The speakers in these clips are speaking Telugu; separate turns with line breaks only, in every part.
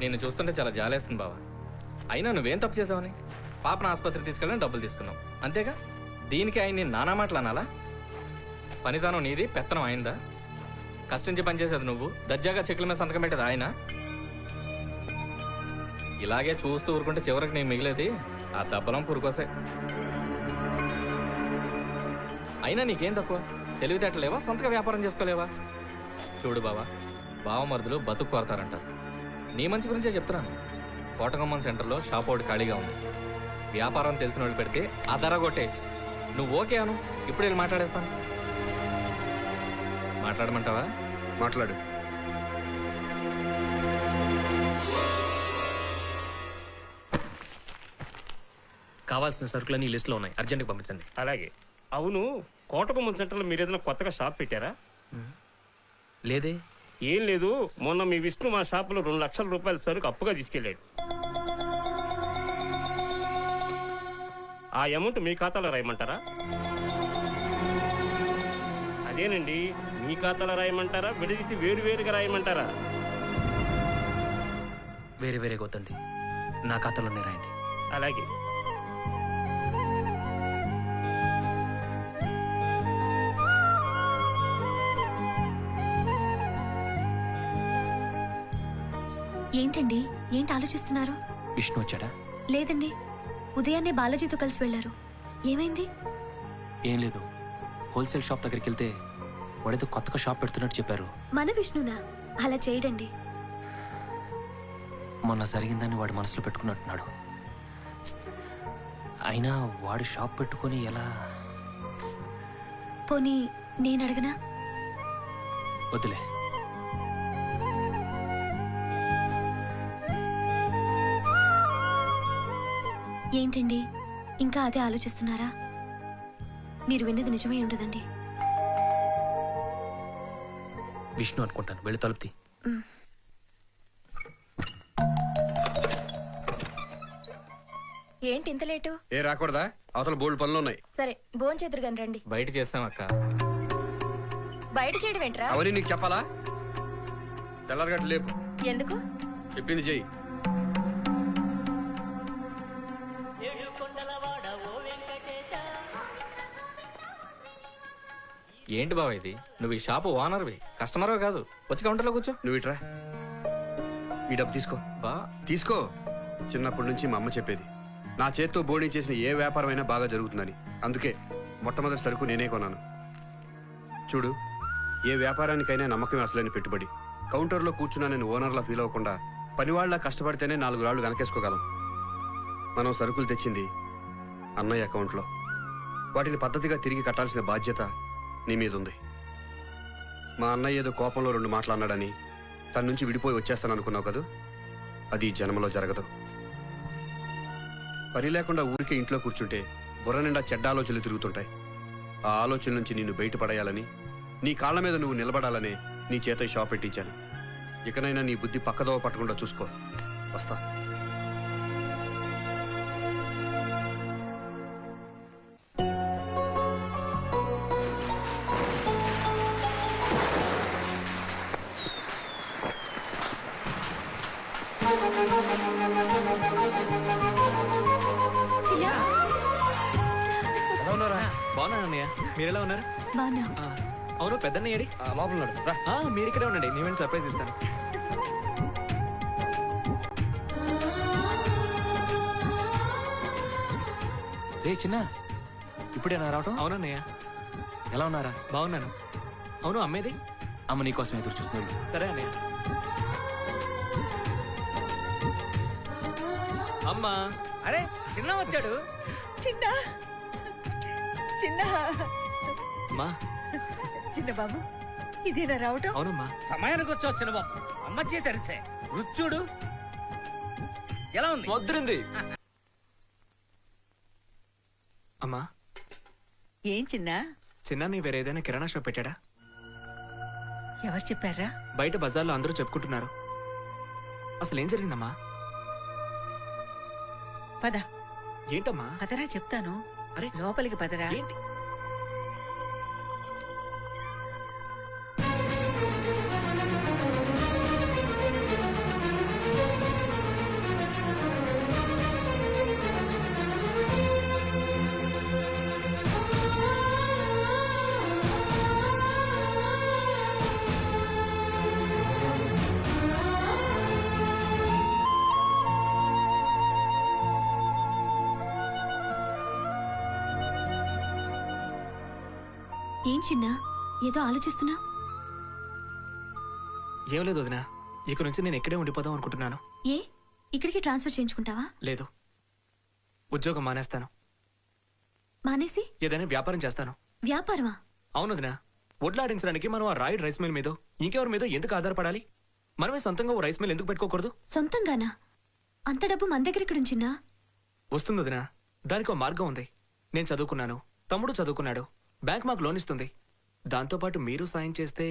నేను చూస్తుంటే చాలా జాలేస్తుంది బావా. అయినా నువ్వేం తప్పు చేసావని? పాపను ఆసుపత్రికి తీసుకెళ్ళని డబ్బులు తీసుకున్నావు అంతేగా. దీనికి ఆయన నేను నానా మాటలు అనాలా? పనిదానం నీది, పెత్తనం అయిందా? కష్టించి పనిచేసేది నువ్వు, దర్జాగా చెక్కుల మీద సంతకం పెట్టేది ఆయన. ఇలాగే చూస్తూ ఊరుకుంటే చివరికి నేను మిగిలేది ఆ దెబ్బలం పురుకోసే. అయినా నీకేం తక్కువ? తెలివితేటలేవా? సొంతగా వ్యాపారం చేసుకోలేవా? చూడు బావా, బావమరుదులు బతుకు కోరతారంటారు. నీ మంచి గురించే చెప్తున్నాను. కోటగుమ్మం సెంటర్లో షాప్ ఒకటి ఖాళీగా ఉంది. వ్యాపారం తెలిసిన వాళ్ళు పెడితే ఆ ధర కొట్టేయచ్చు. నువ్వు ఓకే అను, ఇప్పుడు వెళ్ళి మాట్లాడేస్తాను. మాట్లాడమంటావా?
మాట్లాడు.
కావాల్సిన సరుకులన్నీ ఈ లిస్టులో ఉన్నాయి, అర్జెంట్గా పంపించండి.
అలాగే. అవును, కోటగుమ్మం సెంటర్లో మీరు ఏదైనా కొత్తగా షాప్ పెట్టారా?
లేదే.
ఏం లేదు, మొన్న మీ విష్ణు మా షాపులో 2 లక్షల రూపాయల సరుకు అప్పుగా తీసుకెళ్ళాడు. ఆ అమౌంట్ మీ ఖాతాలో రాయమంటారా? అదేనండి, మీ ఖాతాలో రాయమంటారా, విడదీసి వేరుగా రాయమంటారా?
వేరే వేరే వద్దండి, నా ఖాతాలోనే రాయండి.
అలాగే.
ఏంటండి, ఏంటి ఆలోచిస్తున్నారు?
విష్ణు వచ్చాడా?
లేదండి, ఉదయాన్నే బాలాజీతో కలిసి వెళ్లారు. ఏమైంది?
ఏం లేదు, హోల్సేల్ షాప్ దగ్గరికి వెళ్తే వాడేదో కొత్తగా షాప్ పెడుతున్నట్టు చెప్పారు.
మన విష్ణునా? అలా చేయడండి.
మొన్న జరిగిందని వాడు మనసులో పెట్టుకున్నట్టున్నాడు. అయినా వాడు షాప్ పెట్టుకొని ఎలా?
పోనీ నేను అడగనా?
వద్దులే.
ఏంటండి, ఇంకా అదే ఆలోచిస్తున్నారా? మీరు విన్నది నిజమే ఉండదండి.
విష్ణు అనుకుంటాను, వెళ్ళి తలుపుతి.
ఏంటి ఇంత లేటు?
ఏ రాకూడదా? అవతల బోల్డ్ పనులు ఉన్నాయి.
సరే, భోంచేద్దరు గాని రండి.
బయట చేస్తాం అక్క.
బయట చేయడం ఏంట్రా?
అవన్నీ నీకు చెప్పాలా? తెల్లారగట్టు లేపు.
ఎందుకు?
చెప్పింది చెయ్యి.
ఏంటి బావ ఇది? నువ్వు ఈ షాపు ఓనర్వి, కస్టమర్వే కాదు. వచ్చి కౌంటర్లో కూర్చో.
నువ్వు ఇట్రా, ఈ డబ్బు తీసుకో.
బా
తీసుకో. చిన్నప్పటి నుంచి మా అమ్మ చెప్పేది, నా చేత్తో బోణీ చేసిన ఏ వ్యాపారం అయినా బాగా జరుగుతుందని. అందుకే మొట్టమొదటి సరుకు నేనే కొన్నాను. చూడు, ఏ వ్యాపారానికైనా నమ్మకమే అసలైన పెట్టుబడి. కౌంటర్లో కూర్చున్నా నేను ఓనర్లా ఫీల్ అవ్వకుండా పనివాళ్లా కష్టపడితేనే 4 రాళ్లు వెనకేసుకోగలం. మనం సరుకులు తెచ్చింది అన్నయ్య అకౌంట్లో. వాటిని పద్ధతిగా తిరిగి కట్టాల్సిన బాధ్యత నీ మీద ఉంది. మా అన్నయ్య ఏదో కోపంలో 2 మాటలు అన్నాడని తన నుంచి విడిపోయి వచ్చేస్తాను అనుకున్నావు కదా? అది జన్మలో జరగదు. పని లేకుండా ఊరికే ఇంట్లో కూర్చుంటే బుర్ర నిండా చెడ్డ ఆలోచనలు తిరుగుతుంటాయి. ఆ ఆలోచన నుంచి నిన్ను బయటపడేయాలని, నీ కాళ్ళ మీద నువ్వు నిలబడాలని నీ చేత షాప్ పెట్టించాను. ఇకనైనా నీ బుద్ధి పక్కదోవ పట్టకుండా చూసుకో. వస్తా.
బాగున్నాను అన్నయ్య, మీరెలా ఉన్నారు?
బానా?
అవును, పెద్దన్నయ్య ఏడి?
లోపల ఉన్నాడు.
మీరు ఇక్కడే ఉండండి, నేను సర్ప్రైజ్ ఇస్తాను. రే చిన్న, ఇప్పుడేనా రావటం? అవునన్నయ్య. ఎలా ఉన్నారా? బాగున్నాను. అవును, అమ్మేది? అమ్మ నీకోసం ఎదురు చూస్తుంది. సరే అన్నయ్య. అమ్మా.
అరే చిన్న వచ్చాడు.
చిన్న చిన్న
అమ్మా.
చిన్న బాబు, ఇదేనా రావటం?
అవునమ్మా.
సమయానికి వచ్చావు చిన్న బాబు. అమ్మ చేతి అరిసే రుచూడు ఎలా ఉంది?
వద్దురింది. అమ్మా.
ఏం చిన్న?
చిన్న వేరే ఏదైనా కిరాణా షాప్ పెట్టాడా?
ఎవరు చెప్పారా?
బయట బజార్లో అందరూ చెప్పుకుంటున్నారు. అసలు ఏం జరిగిందమ్మా?
పద.
ఏంటమ్మా?
పదరా చెప్తాను.
అరే
లోపలికి పదరా.
ఏంటి?
ఏం చిన్న ఏదో ఆలోచిస్తున్నా?
ఏం లేదు వదినా, ఇక నుంచి నేను ఇక్కడే ఉండిపోదాం అనుకుంటున్నాను.
ఏ ఇక్కడికి ట్రాన్స్ఫర్ చేయించుకుంటావా?
లేదు, ఉద్యోగం మానేస్తాను.
మానేసి
ఏదైనా వ్యాపారం చేస్తాను.
వ్యాపారమా?
అవును వదినా, వడ్లాడించడానికి మనం ఆ రాయుడు రైస్ మిల్ మీదో ఇంకెవరి మీదో ఎందుకు ఆధారపడాలి? మనమే సొంతంగా ఓ రైస్ మిల్ ఎందుకు పెట్టుకోకూడదు?
సొంతంగానా? అంత డబ్బు మన దగ్గర ఇక్కడ ఉంచిన్నా?
వస్తుంది వదినా, దానికి ఓ మార్గం ఉంది. నేను చదువుకున్నాను, తమ్ముడు చదువుకున్నాడు, బ్యాంక్ మాకు లోన్ ఇస్తుంది. దాంతోపాటు మీరు సాయం చేస్తే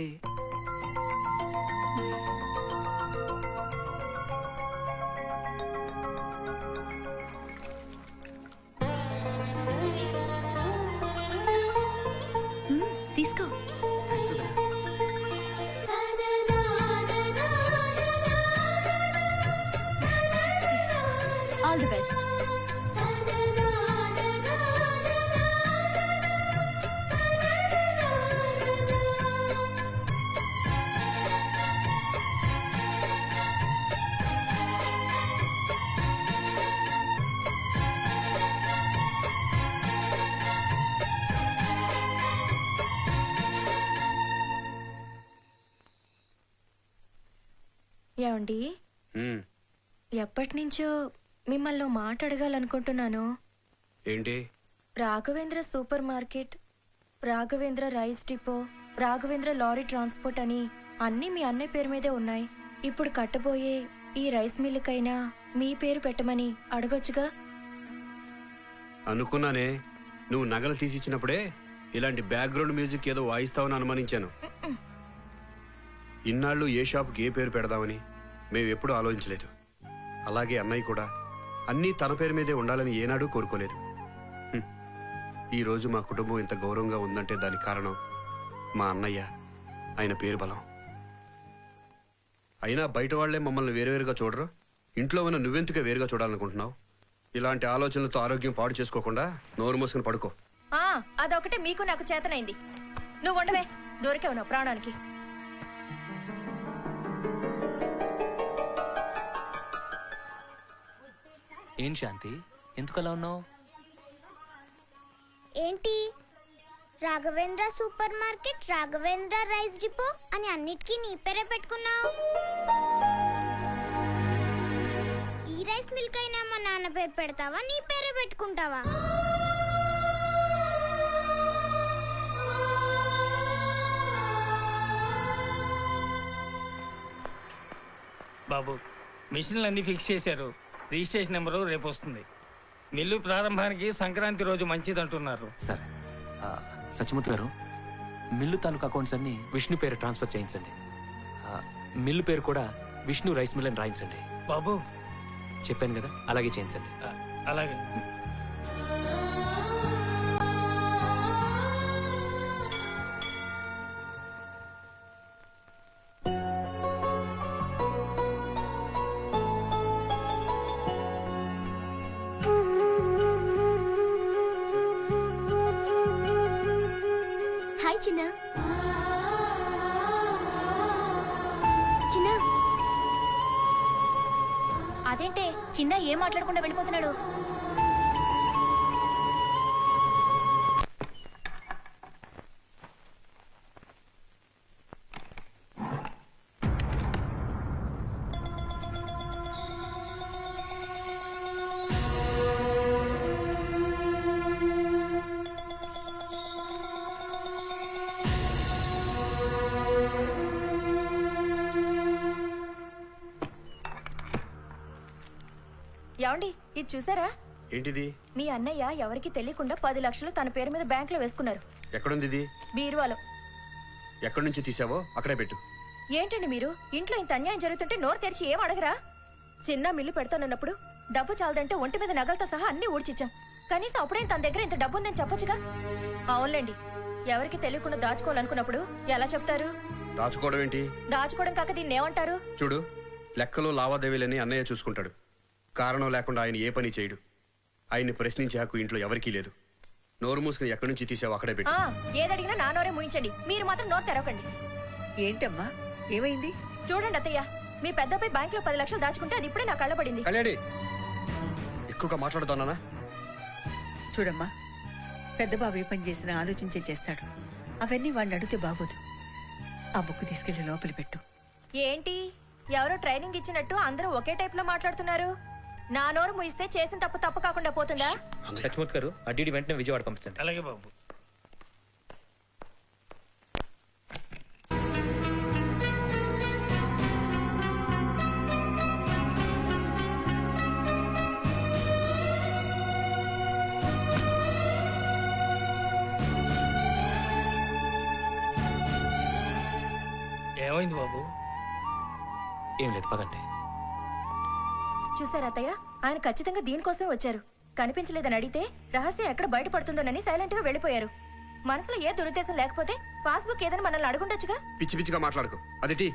తీసుకో.
థాంక్స్ వదినా.
All the best.
ఏమండి,
ఉమ్,
ఎప్పటి నుంచో మిమ్మల్ని ఓ మాట అడగాలనుకుంటున్నాను.
ఏంటి?
Raghavendra supermarket, Raghavendra rice depot, Raghavendra lorry transport అని అన్నీ మీ అన్నయ్య పేరు మీదే ఉన్నాయి. ఇప్పుడు కట్టబోయే ఈ రైస్ మిల్లుకైనా మీ పేరు పెట్టమని అడగొచ్చుగా?
అనుకున్నానే, నువ్వు నగలు తీసిచ్చినప్పుడే ఇలాంటి బ్యాక్గ్రౌండ్ మ్యూజిక్ ఏదో వాయిస్తావని అనుమానించాను. ఇన్నాళ్ళు ఏ షాప్కి ఏ పేరు పెడదామని మేము ఎప్పుడూ ఆలోచించలేదు. అలాగే అన్నయ్య కూడా అన్నీ తన పేరు మీదే ఉండాలని ఏనాడూ కోరుకోలేదు. ఈరోజు మా కుటుంబం ఇంత గౌరవంగా ఉందంటే దానికి కారణం మా అన్నయ్య, ఆయన పేరు బలం. అయినా బయట వాళ్లే మమ్మల్ని వేరువేరుగా చూడరు, ఇంట్లో ఉన్న నువ్వెందుకే వేరుగా చూడాలనుకుంటున్నావు? ఇలాంటి ఆలోచనలతో ఆరోగ్యం పాడు చేసుకోకుండా నోరు మూసుకుని పడుకో.
అదొకటే మీకు నాకు చేతనైంది. నువ్వు ఉండవే, దొరికావు నా ప్రాణానికి.
ఏం శాంతి, ఎందుకలా ఉన్నావు?
ఏంటి Raghavendra supermarket, Raghavendra rice depot అని అన్నిటికీ నీ పేరే పెట్టుకున్నావు? ఈ రైస్ మిల్క్ అయినా మా నాన్న పేరు పెడతావా, నీ పేరే పెట్టుకుంటావా?
బాబు, మిషన్లు అన్ని ఫిక్స్ చేశారు. రిజిస్ట్రేషన్ నెంబరు రేపు వస్తుంది. మిల్లు ప్రారంభానికి సంక్రాంతి రోజు మంచిదంటున్నారు.
సరే, సత్యమూర్తి గారు, మిల్లు తాలూకు అకౌంట్స్ అన్ని విష్ణు పేరు ట్రాన్స్ఫర్ చేయించండి. మిల్లు పేరు కూడా విష్ణు రైస్ మిల్ అని రాయించండి.
బాబు
చెప్పాను కదా, అలాగే చేయించండి.
అలాగే.
హాయ్ చిన్న. చిన్న, అదేంటే చిన్న ఏం మాట్లాడకుండా వెళ్ళిపోతున్నాడు?
ఏమండి, ఇది చూసారా?
ఏంటిది?
మీ అన్నయ్య ఎవరికి తెలియకుండా 10 లక్షలు తన పేరు మీద బ్యాంక్ లో వేసుకున్నారు.
ఎక్కడుంది ఇది?
బీరువాలో.
ఎక్కడి నుంచి తీసావో అక్కడే పెట్టు.
ఏంటండి మీరు, ఇంట్లో ఇంత అన్యాయం జరుగుతుంటే నోరు తెరిచి ఏం అడగరా? చిన్న మిల్లు పెడతానన్నప్పుడు డబ్బు చాలదంటే ఒంటి మీద నగలతో సహా అన్ని ఊడ్చిచ్చాం. కనీసం అప్పుడే తన దగ్గర ఇంత డబ్బు ఉందని చెప్పొచ్చుగా. అవునులేండి, ఎవరికి తెలియకుండా దాచుకోవాలనుకున్నప్పుడు ఎలా చెప్తారు?
దాచుకోవడం ఏంటి?
దాచుకోవడం కాక దీన్ని ఏమంటారు?
చూడు, లెక్కలు లావాదేవీలని అన్నయ్య చూసుకుంటాడు. కారణం లేకుండా ఆయన ఏ పని చేయడు. ఆయన్ని ప్రశ్నించే హక్కు ఇంట్లో ఎవరికీ లేదు. నోరు మూసుకుని ఎక్కడి నుంచి తీసావు అక్కడే పెట్టు.
ఏదడిగినా నా నోరే ముయించండి, మీరు మాత్రం నోరు తెరవకండి.
ఏంటమ్మా, ఏమైంది?
చూడండి అత్తయ్య, మీ పెద్దపై బ్యాంక్ లో 10 లక్షలు దాచుకుంటే అది ఇప్పుడే నా కళ్ళ పడింది.
కళ్యాణి, ఎక్కువగా మాట్లాడుతానా?
చూడమ్మా, పెద్ద బాబు ఏ పని చేసినా ఆలోచించే చేస్తాడు. అవన్నీ వాడిని అడిగితే బాగోదు. ఆ బుక్ తీసుకెళ్లి లోపలి పెట్టు.
ఏంటి ఎవరో ట్రైనింగ్ ఇచ్చినట్టు అందరూ ఒకే టైప్ లో మాట్లాడుతున్నారు? నా నోరు ముయిస్తే చేసిన తప్పు తప్పు కాకుండా పోతుందా?
లక్ష్మూర్తి గారు ఆ డీడీ వెంటనే విజయవాడ పంపించండి.
అలాగే బాబు. ఏమైంది బాబు?
ఏం లేదు, పదండి.
చూసారా అత్తయ్య, ఆయన ఖచ్చితంగా దీనికోసమే వచ్చారు. కనిపించలేదని అడిగితే రహస్యం ఎక్కడ బయటపడుతుందోనని సైలెంట్ గా వెళ్ళిపోయారు. మనసులో ఏ దురుద్దేశం లేకపోతే పాస్బుక్ ఏదని మనల్ని అడుగుండొచ్చుగా.
పిచ్చి పిచ్చిగా మాట్లాడుకో. అదేటి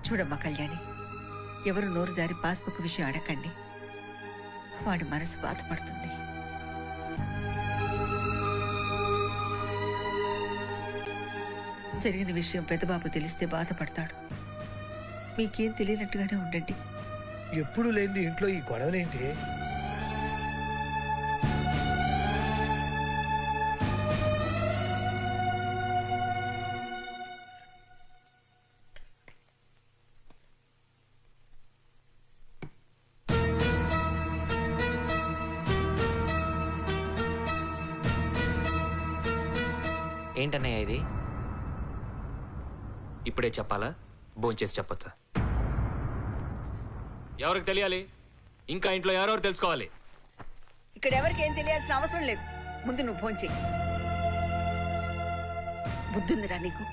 చూడమ్మా కళ్యాణి, ఎవరు నోరు జారి పాస్బుక్ విషయం అడగండి. వాడి మనసు బాధపడుతుంది. జరిగిన విషయం పెద్దబాబు తెలిస్తే బాధపడతాడు. మీకేం తెలియనట్టుగానే ఉండండి.
ఎప్పుడు లేని ఇంట్లో ఈ గొడవలేంటి?
ఏంటన్నయ్య ఇది? ఇప్పుడే చెప్పాలా? భోంచేసి చెప్పొచ్చా? ఎవరికి తెలియాలి? ఇంకా ఇంట్లో ఎవరెవరు తెలుసుకోవాలి?
ఇక్కడ ఎవరికి ఏం తెలియాల్సిన అవసరం లేదు. ముందు నువ్వు భోంచేయి. బుద్ధుందిరా నీకు?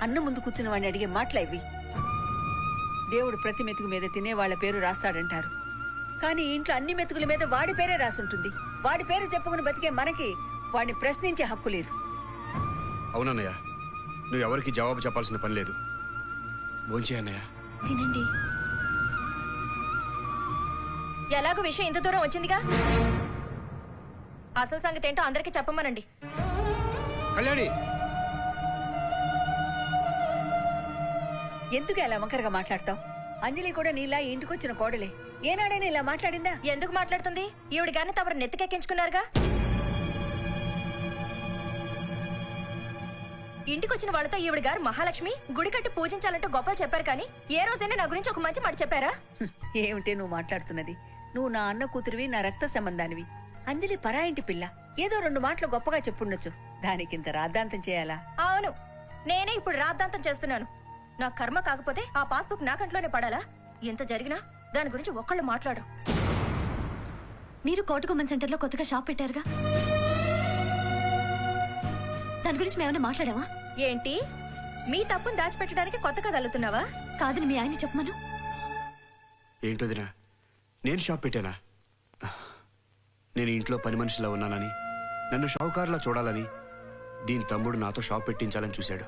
అన్నం ముందు కూర్చున్న వాడిని అడిగే మాటలు ఇవి. దేవుడు ప్రతి మెతుకు మీద తినే వాళ్ళ పేరు రాస్తాడంటారు. కానీ ఇంట్లో అన్ని మెతుకుల మీద వాడి పేరే రాసుంటుంది. వాడి పేరు చెప్పుకుని బతికే మనకి వాడిని ప్రశ్నించే హక్కు లేదు.
అవునన్నయ్య, నువ్వు ఎవరికి జవాబు చెప్పాల్సిన పని లేదు. భోంచే అన్నయ్య.
తినండి.
ఎలాగో విషయం ఇంత దూరం వచ్చిందిగా, అసలు సంగతి ఏంటో అందరికీ చెప్పమనండి.
కళ్యాణి,
ఎందుకు అలా వంకరగా మాట్లాడతావు? అంజలి కూడా నీలా ఇంటికొచ్చిన కోడలే. ఏనాడైనా ఇలా మాట్లాడిందా?
ఎందుకు మాట్లాడుతుంది? ఈవిడ గారిని తమరు నెత్తికెక్కించుకున్నారుగా. ఇంటికొచ్చిన వాళ్ళతో ఈవిడ గారు మహాలక్ష్మి, గుడి కట్టి పూజించాలంటూ గొప్పలు చెప్పారు. కానీ ఏ రోజైనా నా గురించి ఒక మంచి మాట చెప్పారా?
ఏమిటే నువ్వు మాట్లాడుతున్నది? నువ్వు నా అన్న కూతురివి, నా రక్త సంబంధానివి. అంజలి పరాయింటి పిల్ల. ఏదో 2 మాటలు గొప్పగా చెప్పుండొచ్చు. దానికింత రాద్ధాంతం చేయాలా?
అవును, నేనే ఇప్పుడు రాద్ధాంతం చేస్తున్నాను. నా కర్మ కాకపోతే ఆ పాస్బుక్ నా కంట్లోనే పడాలా? ఎంత జరిగినా దాని గురించి ఒక్కళ్ళు మాట్లాడరు.
మీరు కోటగుమ్మన్ సెంటర్లో కొత్తగా షాప్ పెట్టారుగా, దాని గురించి మేమైనా మాట్లాడావా?
ఏంటి, మీ తప్పును దాచిపెట్టడానికి కొత్తగా తల్లుతున్నావా?
కాదని మీ ఆయన చెప్పమను.
ఏంటోదినా, నేను షాప్ పెట్టానా? నేను ఇంట్లో పని మనిషిలా ఉన్నానని, నన్ను షావుకారులా చూడాలని దీని తమ్ముడు నాతో షాప్ పెట్టించాలని చూశాడు.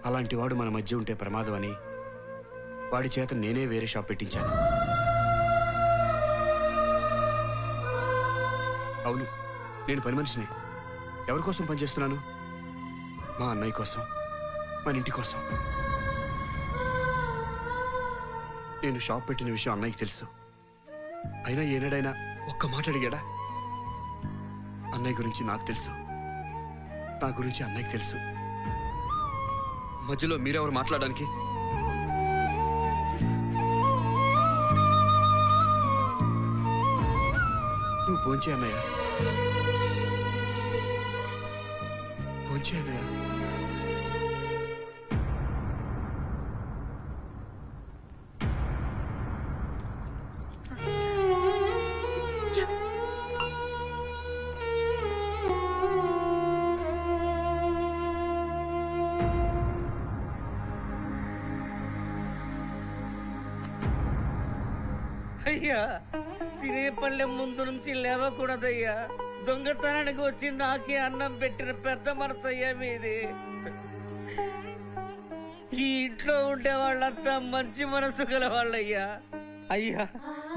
అలాంటి వాడు మన మధ్య ఉంటే ప్రమాదం అని వాడి చేత నేనే వేరే షాప్ పెట్టించాను. అవును, నేను పని మనిషిని. ఎవరి కోసం పనిచేస్తున్నాను? మా అన్నయ్య కోసం, మన ఇంటి కోసం. నేను షాప్ పెట్టిన విషయం అన్నయ్యకి తెలుసు. అయినా ఏనాడైనా ఒక్క మాట అడిగాడా? అన్నయ్య గురించి నాకు తెలుసు, నా గురించి అన్నయ్యకి తెలుసు. మధ్యలో మీరెవరు మాట్లాడడానికి? నువ్వు భోంచే అన్నయ్య, భోంచే అన్నయ్య.
అయ్యా, తినే పళ్ళె ముందు నుంచి లేవకూడదయ్యా. దొంగతనానికి వచ్చి నాకే అన్నం పెట్టిన పెద్ద మనసయ్యా మీది. ఈ ఇంట్లో ఉండే వాళ్ళంతా మంచి మనసు గల వాళ్ళయ్యా. అయ్యా,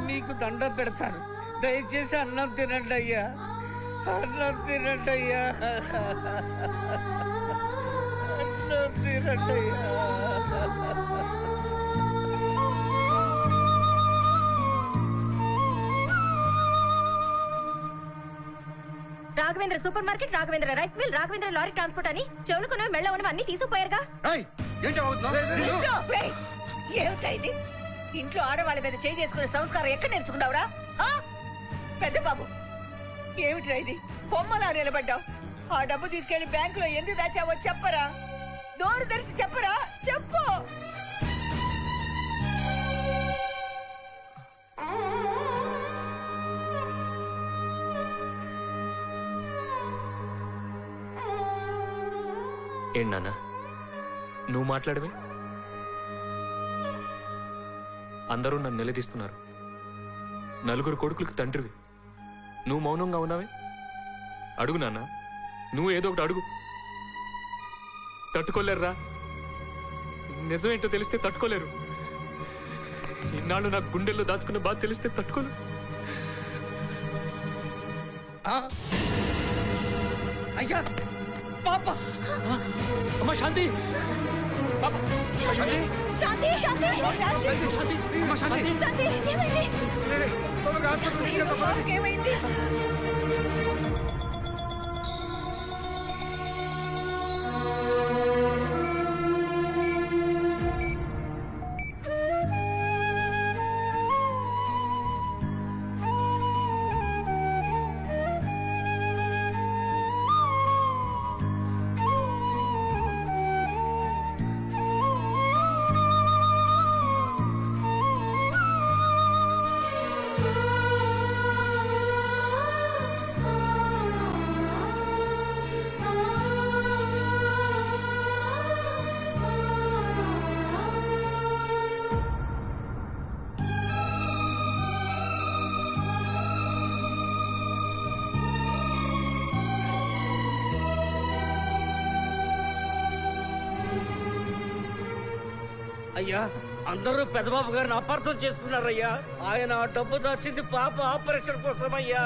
మీకు దండం పెడతాను, దయచేసి అన్నం తినండి అయ్యా. అన్నం తినండి అయ్యా. అన్నం తినండి అయ్యా.
Raghavendra supermarket, Raghavendra rice mill, Raghavendra lorry transport అని చెవులు కొనవి మెళ్ళ ఉన్నవి అన్ని తీసుకుపోయారుగా.
ఏమిటా ఇది? ఇంట్లో ఆడవాళ్ళ మీద చేయి చేసుకునే సంస్కారం ఎక్కడ నేర్చుకున్నావురా? పెద్ద బాబు, ఏమిట్రా ఇది? బొమ్మలా నిలబడ్డావు. ఆ డబ్బు తీసుకెళ్లి బ్యాంకులో ఎందుకు దాచావో చెప్పరా? డోరు తెరిచి చెప్పరా? చెప్పు.
ఏంటి నాన్న నువ్వు మాట్లాడవే? అందరూ నన్ను నిలదీస్తున్నారు. నలుగురు కొడుకులకు తండ్రివి, నువ్వు మౌనంగా ఉన్నావే? అడుగు నాన్న, నువ్వు ఏదో ఒకటి అడుగు. తట్టుకోలేరురా, నిజమేంటో తెలిస్తే తట్టుకోలేరు. ఇన్నాళ్ళు నాకు గుండెల్లో దాచుకున్న బాధ తెలిస్తే తట్టుకోలేరు.
అయ్యా పాప,
అమ్మా శాంతి,
శాంతి, శాంతి, శాంతి, శాంతి, ఏమైంది?
ఏమైంది?
అయ్యా, అందరూ పెద్దబాబు గారిని అపార్థం చేసుకున్నారయ్యా. ఆయన ఆ డబ్బు దాచింది పాప ఆపరేషన్ కోసం అయ్యా.